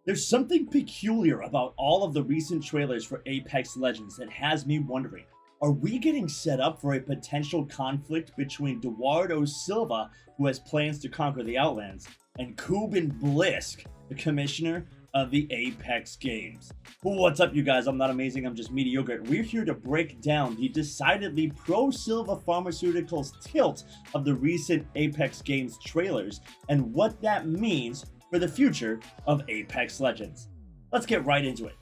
There's something peculiar about all of the recent trailers for Apex Legends that has me wondering, are we getting set up for a potential conflict between Duardo Silva, who has plans to conquer the Outlands, and Kuben Blisk, the commissioner of the Apex games? What's up, you guys? I'm not amazing, I'm just mediocre. We're here to break down the decidedly pro-Silva Pharmaceuticals tilt of the recent Apex games trailers and what that means for the future of Apex Legends. Let's get right into it.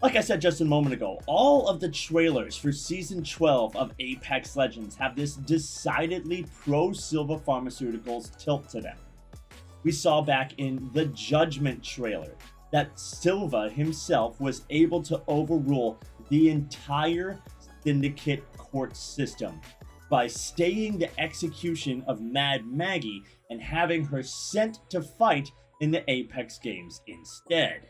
Like I said just a moment ago, all of the trailers for Season 12 of Apex Legends have this decidedly pro-Silva Pharmaceuticals tilt to them. We saw back in the Judgment trailer that Silva himself was able to overrule the entire Syndicate court system by staying the execution of Mad Maggie and having her sent to fight in the Apex games instead.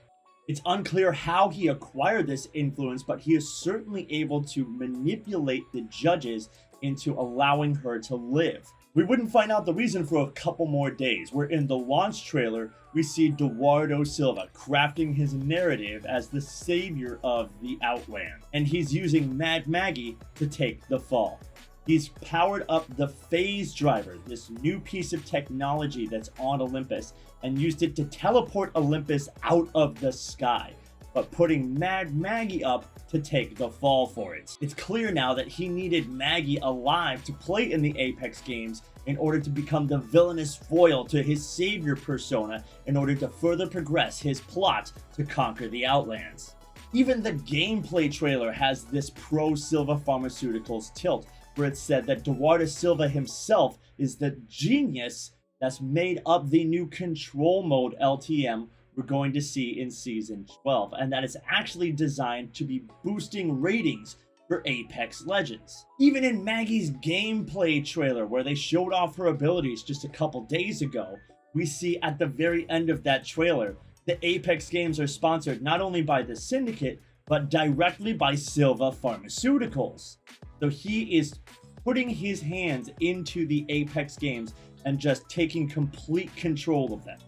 It's unclear how he acquired this influence, but he is certainly able to manipulate the judges into allowing her to live. We wouldn't find out the reason for a couple more days, where in the launch trailer, we see Duardo Silva crafting his narrative as the savior of the Outlands, and he's using Mad Maggie to take the fall. He's powered up the Phase Driver, this new piece of technology that's on Olympus, and used it to teleport Olympus out of the sky, but putting Mad Maggie up to take the fall for it. It's clear now that he needed Maggie alive to play in the Apex games in order to become the villainous foil to his savior persona in order to further progress his plot to conquer the Outlands. Even the gameplay trailer has this pro-Silva Pharmaceuticals tilt, where it said that Duardo Silva himself is the genius that's made up the new control mode LTM we're going to see in Season 12, and that is actually designed to be boosting ratings for Apex Legends. Even in Maggie's gameplay trailer, where they showed off her abilities just a couple days ago, we see at the very end of that trailer, the Apex games are sponsored not only by the Syndicate, but directly by Silva Pharmaceuticals. So he is putting his hands into the Apex games and just taking complete control of them.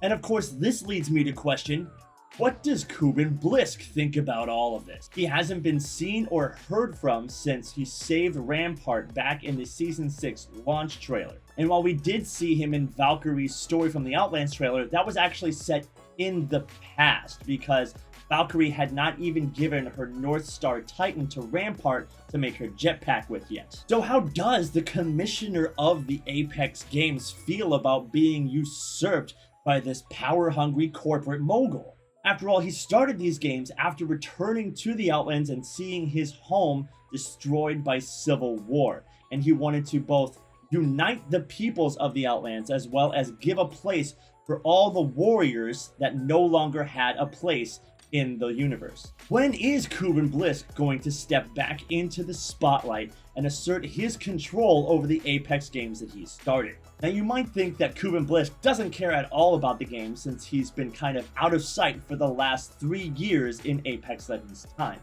And of course, this leads me to question, what does Kuben Blisk think about all of this? He hasn't been seen or heard from since he saved Rampart back in the Season 6 launch trailer. And while we did see him in Valkyrie's story from the Outlands trailer, that was actually set in the past because Valkyrie had not even given her North Star Titan to Rampart to make her jetpack with yet. So how does the commissioner of the Apex games feel about being usurped by this power-hungry corporate mogul? After all, he started these games after returning to the Outlands and seeing his home destroyed by civil war, and he wanted to both unite the peoples of the Outlands as well as give a place for all the warriors that no longer had a place in the universe. When is Kuben Blisk going to step back into the spotlight and assert his control over the Apex games that he started? Now, you might think that Kuben Blisk doesn't care at all about the game since he's been kind of out of sight for the last 3 years in Apex Legends time.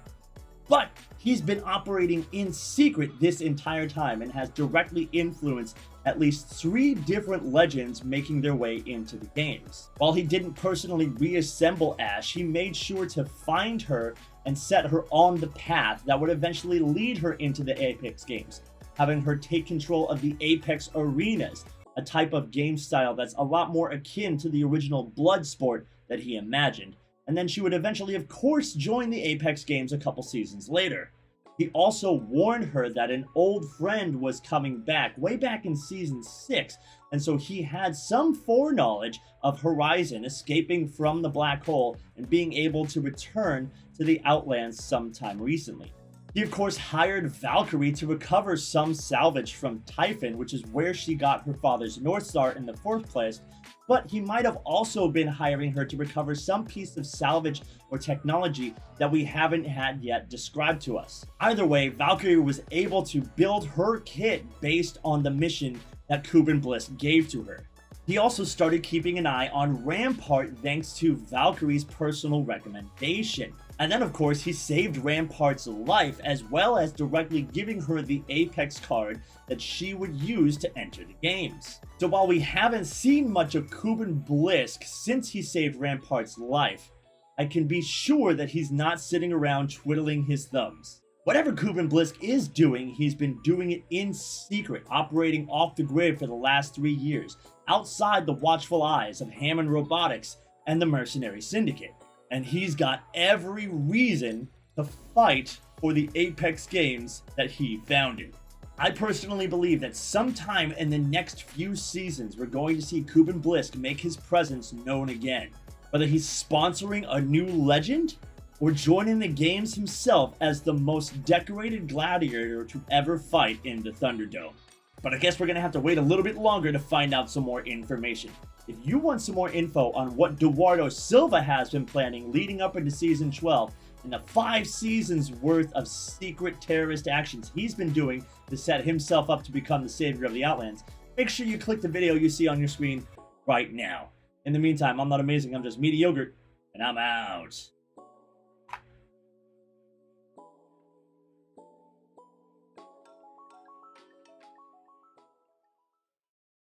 But he's been operating in secret this entire time and has directly influenced at least 3 different legends making their way into the games. While he didn't personally reassemble Ashe, he made sure to find her and set her on the path that would eventually lead her into the Apex games, having her take control of the Apex arenas, a type of game style that's a lot more akin to the original bloodsport that he imagined. And then she would eventually, of course, join the Apex games a couple seasons later. He also warned her that an old friend was coming back, way back in Season 6, and so he had some foreknowledge of Horizon escaping from the black hole and being able to return to the Outlands sometime recently. He, of course, hired Valkyrie to recover some salvage from Typhon, which is where she got her father's North Star in the first place, but he might have also been hiring her to recover some piece of salvage or technology that we haven't had yet described to us. Either way, Valkyrie was able to build her kit based on the mission that Kuben Blisk gave to her. He also started keeping an eye on Rampart thanks to Valkyrie's personal recommendation. And then, of course, he saved Rampart's life, as well as directly giving her the Apex card that she would use to enter the games. So while we haven't seen much of Kuben Blisk since he saved Rampart's life, I can be sure that he's not sitting around twiddling his thumbs. Whatever Kuben Blisk is doing, he's been doing it in secret, operating off the grid for the last 3 years, outside the watchful eyes of Hammond Robotics and the Mercenary Syndicate. And he's got every reason to fight for the Apex games that he founded. I personally believe that sometime in the next few seasons, we're going to see Kuben Blisk make his presence known again. Whether he's sponsoring a new legend, or joining the games himself as the most decorated gladiator to ever fight in the Thunderdome. But I guess we're going to have to wait a little bit longer to find out some more information. If you want some more info on what Duardo Silva has been planning leading up into Season 12 and the 5 seasons worth of secret terrorist actions he's been doing to set himself up to become the savior of the Outlands, make sure you click the video you see on your screen right now. In the meantime, I'm not amazing, I'm just mediocre, and I'm out.